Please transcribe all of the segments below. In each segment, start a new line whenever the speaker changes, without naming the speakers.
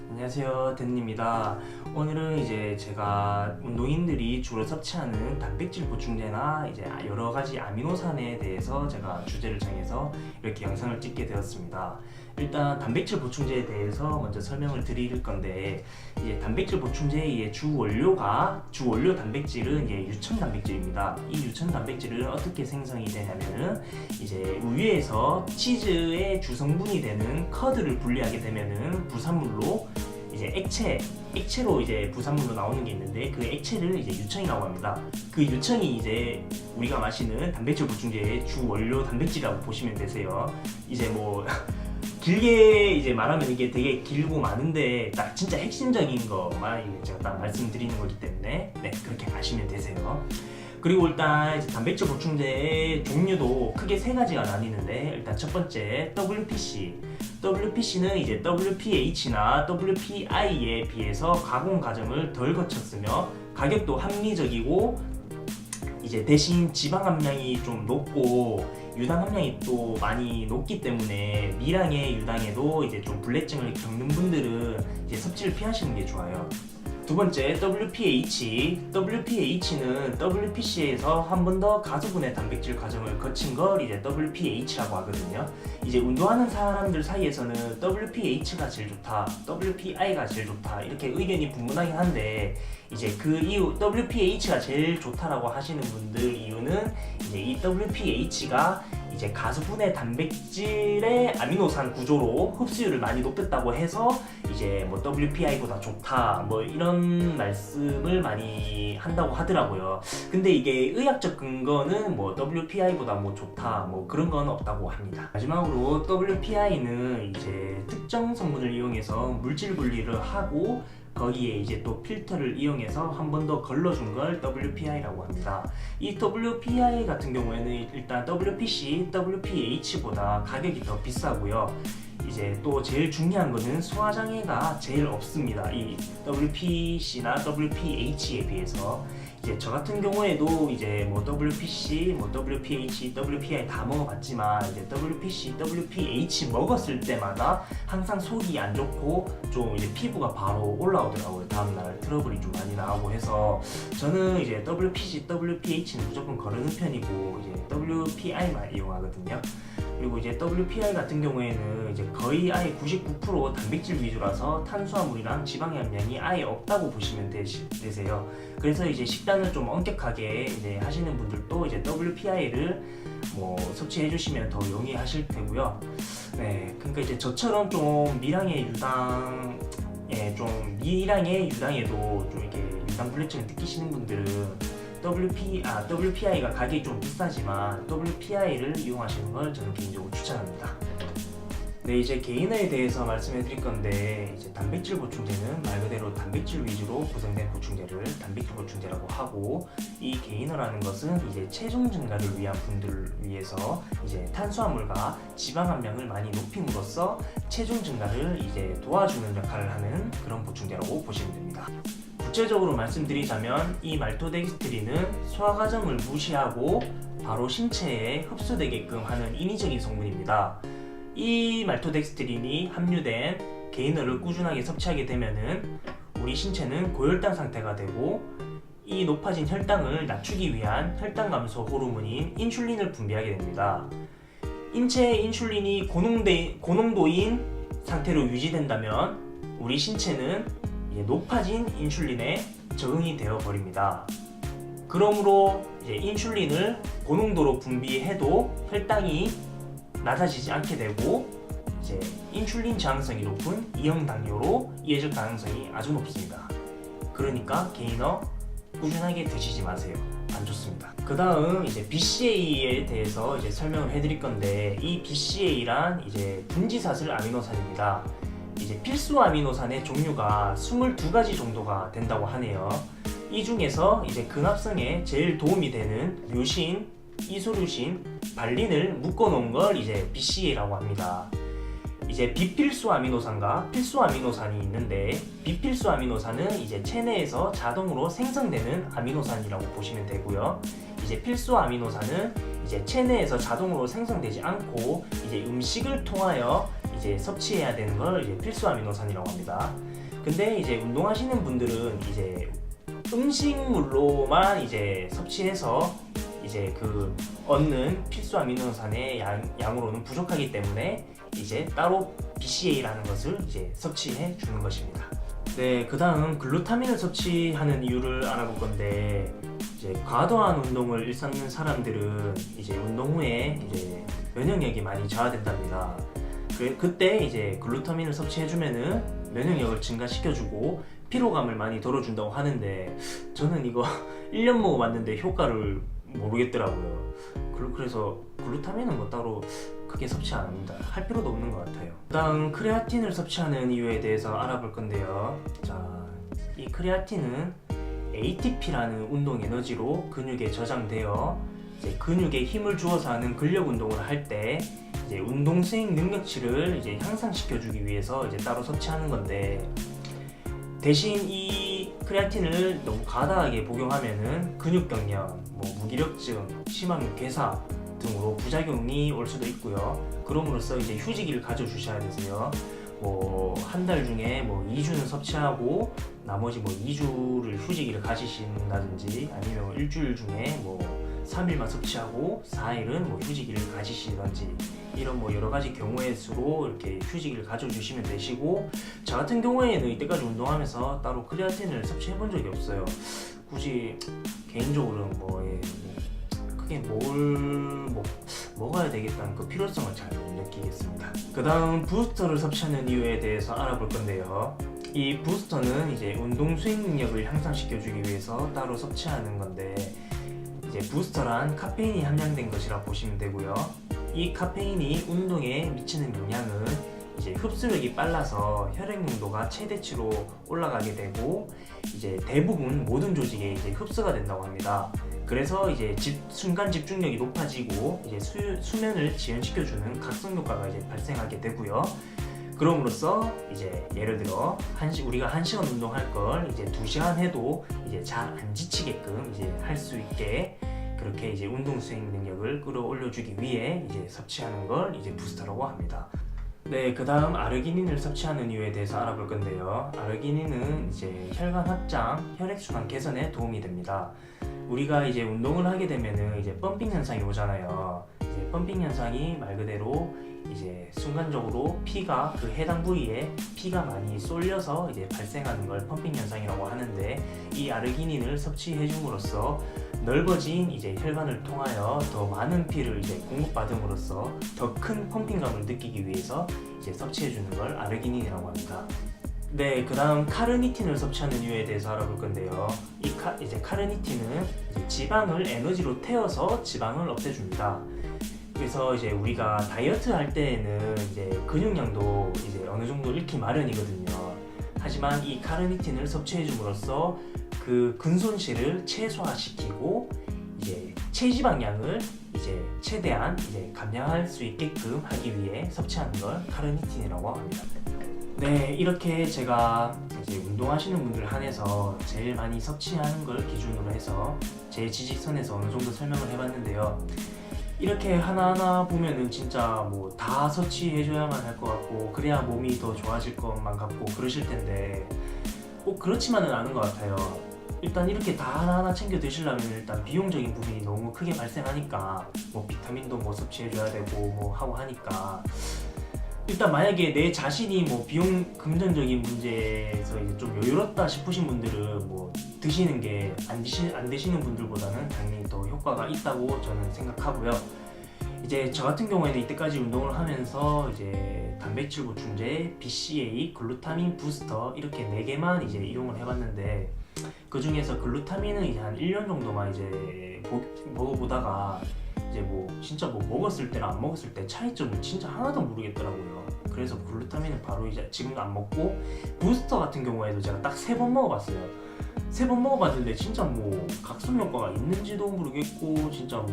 안녕하세요, 댄입니다. 오늘은 이제 제가 운동인들이 주로 섭취하는 단백질 보충제나 이제 여러 가지 아미노산에 대해서 제가 주제를 정해서 이렇게 영상을 찍게 되었습니다. 일단 단백질 보충제에 대해서 먼저 설명을 드릴 건데, 이제 단백질 보충제의 주 원료 단백질은 이제 유천 단백질입니다. 이 유천 단백질은 어떻게 생성이 되냐면은 이제 우유에서 치즈의 주성분이 되는 커드를 분리하게 되면은 부산물로 이제 액체로 이제 부산물로 나오는 게 있는데, 그 액체를 이제 유청이라고 합니다. 그 유청이 이제 우리가 마시는 단백질 보충제의 주 원료 단백질이라고 보시면 되세요. 이제 뭐 길게 이제 말하면 이게 되게 길고 많은데 딱 진짜 핵심적인 것만 제가 딱 말씀드리는 거기 때문에 그렇게 아시면 되세요. 그리고 일단 이제 단백질 보충제의 종류도 크게 세 가지가 나뉘는데, 일단 첫 번째 WPC는 이제 WPH나 WPI에 비해서 가공 과정을 덜 거쳤으며 가격도 합리적이고, 이제 대신 지방 함량이 좀 높고 유당 함량이 또 많이 높기 때문에 미량의 유당에도 이제 좀 불내증을 겪는 분들은 이제 섭취를 피하시는 게 좋아요. 두 번째 WPH는 WPC에서 한 번 더 가수분해 단백질 과정을 거친 걸 이제 WPH라고 하거든요. 이제 운동하는 사람들 사이에서는 WPH가 제일 좋다, WPI가 제일 좋다 이렇게 의견이 분분하긴 한데, 이제 그 이유 WPH가 제일 좋다라고 하시는 분들 이유는 이제 이 WPH가 이제 가수분해 단백질의 아미노산 구조로 흡수율을 많이 높였다고 해서 이제 뭐 WPI보다 좋다 뭐 이런 말씀을 많이 한다고 하더라고요. 근데 이게 의학적 근거는 뭐 WPI보다 뭐 좋다 뭐 그런 건 없다고 합니다. 마지막으로 WPI는 이제 특정 성분을 이용해서 물질 분리를 하고 거기에 이제 또 필터를 이용해서 한 번 더 걸러준 걸 WPI라고 합니다. 이 WPI 같은 경우에는 일단 WPC, WPH보다 가격이 더 비싸고요. 이제 또 제일 중요한 거는 소화장애가 제일 없습니다. 이 WPC나 WPH에 비해서. 이제 저 같은 경우에도 이제 뭐 WPC, 뭐 WPH, WPI 다 먹어봤지만 이제 WPC, WPH 먹었을 때마다 항상 속이 안 좋고 좀 이제 피부가 바로 올라오더라고요. 다음날 트러블이 좀 많이 나오고 해서 저는 이제 WPC, WPH는 무조건 거르는 편이고 이제 WPI만 이용하거든요. 그리고 이제 WPI 같은 경우에는 이제 거의 아예 99% 단백질 위주라서 탄수화물이랑 지방의 함량이 아예 없다고 보시면 되세요. 그래서 이제 식단을 좀 엄격하게 이제 하시는 분들도 이제 WPI를 뭐 섭취해 주시면 더 용이하실 테고요. 그러니까 이제 저처럼 좀 미량의 유당에도 좀 이렇게 유당 불내증을 느끼시는 분들은 WPI가 가격이 좀 비싸지만 WPI를 이용하시는 걸 저는 개인적으로 추천합니다. 이제 게이너에 대해서 말씀해 드릴 건데, 이제 단백질 보충제는 말 그대로 단백질 위주로 구성된 보충제를 단백질 보충제라고 하고, 이 게이너라는 것은 이제 체중 증가를 위한 분들을 위해서 이제 탄수화물과 지방 함량을 많이 높임으로써 체중 증가를 이제 도와주는 역할을 하는 그런 보충제라고 보시면 됩니다. 구체적으로 말씀드리자면 이 말토덱스트린은 소화 과정을 무시하고 바로 신체에 흡수되게끔 하는 인위적인 성분입니다. 이 말토덱스트린이 함유된 게이너를 꾸준하게 섭취하게 되면은 우리 신체는 고혈당 상태가 되고, 이 높아진 혈당을 낮추기 위한 혈당 감소 호르몬인 인슐린을 분비하게 됩니다. 인체의 인슐린이 고농도인 상태로 유지된다면 우리 신체는 높아진 인슐린에 적응이 되어 버립니다. 그러므로 이제 인슐린을 고농도로 분비해도 혈당이 낮아지지 않게 되고, 이제 인슐린 저항성이 높은 이형 당뇨로 이어질 가능성이 아주 높습니다. 그러니까 게이너 꾸준하게 드시지 마세요. 안 좋습니다. 그 다음 이제 BCA에 대해서 이제 설명을 해드릴 건데, 이 BCA란 이제 분지사슬 아미노산입니다. 이제 필수 아미노산의 종류가 22가지 정도가 된다고 하네요. 이 중에서 이제 근합성에 제일 도움이 되는 류신, 이소류신, 발린을 묶어 놓은 걸 이제 BCA라고 합니다. 이제 비필수 아미노산과 필수 아미노산이 있는데, 비필수 아미노산은 이제 체내에서 자동으로 생성되는 아미노산이라고 보시면 되고요. 이제 필수 아미노산은 이제 체내에서 자동으로 생성되지 않고 이제 음식을 통하여 이제 섭취해야 되는 걸 이제 필수 아미노산이라고 합니다. 근데 이제 운동하시는 분들은 이제 음식물로만 이제 섭취해서 이제 그 얻는 필수 아미노산의 양으로는 부족하기 때문에 이제 따로 BCA라는 것을 이제 섭취해 주는 것입니다. 네, 그 다음 글루타민을 섭취하는 이유를 알아볼 건데, 이제 과도한 운동을 일삼는 사람들은 이제 운동 후에 이제 면역력이 많이 저하된답니다. 그때 이제 글루타민을 섭취해주면은 면역력을 증가시켜주고 피로감을 많이 덜어준다고 하는데, 저는 이거 1년 먹어봤는데 효과를 모르겠더라고요. 그래서 글루타민은 뭐 따로 크게 섭취 안 합니다. 할 필요도 없는 것 같아요. 다음 크레아틴을 섭취하는 이유에 대해서 알아볼 건데요. 자, 이 크레아틴은 ATP라는 운동 에너지로 근육에 저장되어 이제 근육에 힘을 주어서 하는 근력 운동을 할 때 이제 운동 수행 능력치를 이제 향상시켜주기 위해서 이제 따로 섭취하는 건데, 대신 이 크레아틴을 너무 과다하게 복용하면은 근육경련, 무기력증, 심한 괴사 등으로 부작용이 올 수도 있고요. 그럼으로써 이제 휴지기를 가져주셔야 되세요. 한 달 중에 2주는 섭취하고 나머지 2주를 휴지기를 가지신다든지, 아니면 일주일 중에 3일만 섭취하고 4일은 휴지기를 가지시든지, 이런 여러 가지 경우의 수로 이렇게 휴지기를 가져주시면 되시고, 저 같은 경우에는 이때까지 운동하면서 따로 크레아틴을 섭취해 본 적이 없어요. 굳이 개인적으로는 크게 먹어야 되겠다는 그 필요성을 잘 못 느끼겠습니다. 그 다음 부스터를 섭취하는 이유에 대해서 알아볼 건데요. 이 부스터는 이제 운동 수행 능력을 향상시켜주기 위해서 따로 섭취하는 건데, 이제 부스터란 카페인이 함량된 것이라 보시면 되고요. 이 카페인이 운동에 미치는 영향은 이제 흡수력이 빨라서 혈액 농도가 최대치로 올라가게 되고, 이제 대부분 모든 조직에 이제 흡수가 된다고 합니다. 그래서 이제 순간 집중력이 높아지고 이제 수면을 지연시켜주는 각성 효과가 이제 발생하게 되고요. 그럼으로써 이제 예를 들어 우리가 1시간 운동할 걸 이제 2시간 해도 이제 잘 안 지치게끔 이제 할 수 있게, 그렇게 이제 운동 수행 능력을 끌어올려주기 위해 이제 섭취하는 걸 이제 부스터라고 합니다. 네, 그 다음 아르기닌을 섭취하는 이유에 대해서 알아볼 건데요. 아르기닌은 이제 혈관 확장, 혈액순환 개선에 도움이 됩니다. 우리가 이제 운동을 하게 되면은 이제 펌핑 현상이 오잖아요. 이제 펌핑 현상이 말 그대로 이제 순간적으로 피가 그 해당 부위에 피가 많이 쏠려서 이제 발생하는 걸 펌핑 현상이라고 하는데, 이 아르기닌을 섭취해 줌으로써 넓어진 이제 혈관을 통하여 더 많은 피를 이제 공급받음으로써 더 큰 펌핑감을 느끼기 위해서 이제 섭취해 주는 걸 아르기닌이라고 합니다. 네, 그 다음 카르니틴을 섭취하는 이유에 대해서 알아볼 건데요. 이제 카르니틴은 이제 지방을 에너지로 태워서 지방을 없애줍니다. 그래서 이제 우리가 다이어트 할 때에는 이제 근육량도 이제 어느 정도 잃기 마련이거든요. 하지만 이 카르니틴을 섭취해 줌으로써 그 근손실을 최소화시키고 이제 체지방량을 이제 최대한 이제 감량할 수 있게끔 하기 위해 섭취하는 걸 카르니틴이라고 합니다. 네, 이렇게 제가 이제 운동하시는 분들 한해서 제일 많이 섭취하는 걸 기준으로 해서 제 지식선에서 어느 정도 설명을 해봤는데요. 이렇게 하나하나 보면은 진짜 다 섭취해줘야만 할 것 같고, 그래야 몸이 더 좋아질 것만 같고 그러실 텐데, 꼭 그렇지만은 않은 것 같아요. 일단 이렇게 다 하나하나 챙겨 드시려면 일단 비용적인 부분이 너무 크게 발생하니까, 비타민도 섭취해줘야 되고 하고 하니까, 일단 만약에 내 자신이 비용 금전적인 문제에서 이제 좀 여유롭다 싶으신 분들은 드시는 게 안 드시는 분들보다는 당연히 더 효과가 있다고 저는 생각하고요. 이제 저 같은 경우에는 이때까지 운동을 하면서 이제 단백질 보충제, BCA, 글루타민 부스터 이렇게 4개만 이제 이용을 해봤는데, 그 중에서 글루타민은 이제 한 1년 정도만 이제 먹어보다가 이제 진짜 먹었을 때랑 안 먹었을 때 차이점을 진짜 하나도 모르겠더라고요. 그래서 글루타민은 바로 이제 지금도 안 먹고, 부스터 같은 경우에도 제가 딱 3번 먹어봤어요. 3번 먹어봤는데 진짜 각성 효과가 있는지도 모르겠고 진짜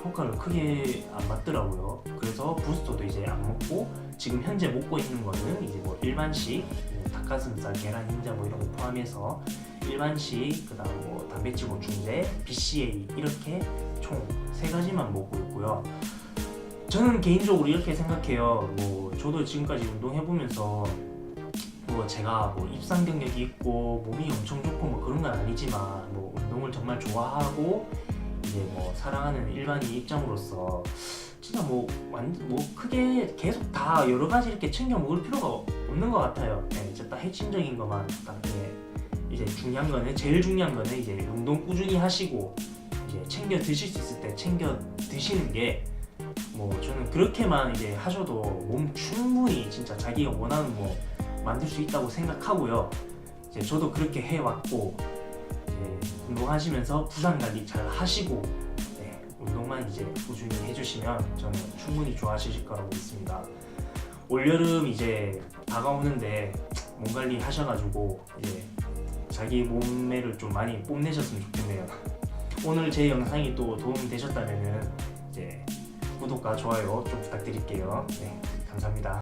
효과를 크게 안 받더라고요. 그래서 부스터도 이제 안 먹고, 지금 현재 먹고 있는 거는 이제 일반식 닭가슴살, 계란, 흰자 이런 거 포함해서 일반식, 그다음 단백질 보충제, BCA 이렇게 총 3가지만 먹고 있고요. 저는 개인적으로 이렇게 생각해요. 뭐 저도 지금까지 운동해보면서 뭐 제가 뭐 입상 경력이 있고 몸이 엄청 좋고 뭐 그런 건 아니지만 뭐 운동을 정말 좋아하고 이제 뭐 사랑하는 일반인 입장으로서 진짜 뭐 크게 계속 다 여러 가지 이렇게 챙겨 먹을 필요가 없는 것 같아요. 네, 이제 딱 핵심적인 것만 딱 이제 중요한 거는 제일 중요한 거는 이제 운동 꾸준히 하시고 이제 챙겨 드실 수 있을 때 챙겨 드시는 게 뭐 저는 그렇게만 이제 하셔도 몸 충분히 진짜 자기가 원하는 거 만들 수 있다고 생각하고요. 이제 저도 그렇게 해왔고 이제 운동하시면서 부상 관리 잘 하시고 네, 운동만 이제 꾸준히 해주시면 저는 충분히 좋아하실 거라고 믿습니다. 올여름 이제 다가오는데 몸 관리 하셔가지고 이제 자기 몸매를 좀 많이 뽐내셨으면 좋겠네요. 오늘 제 영상이 또 도움이 되셨다면은 이제 구독과 좋아요 좀 부탁드릴게요. 네, 감사합니다.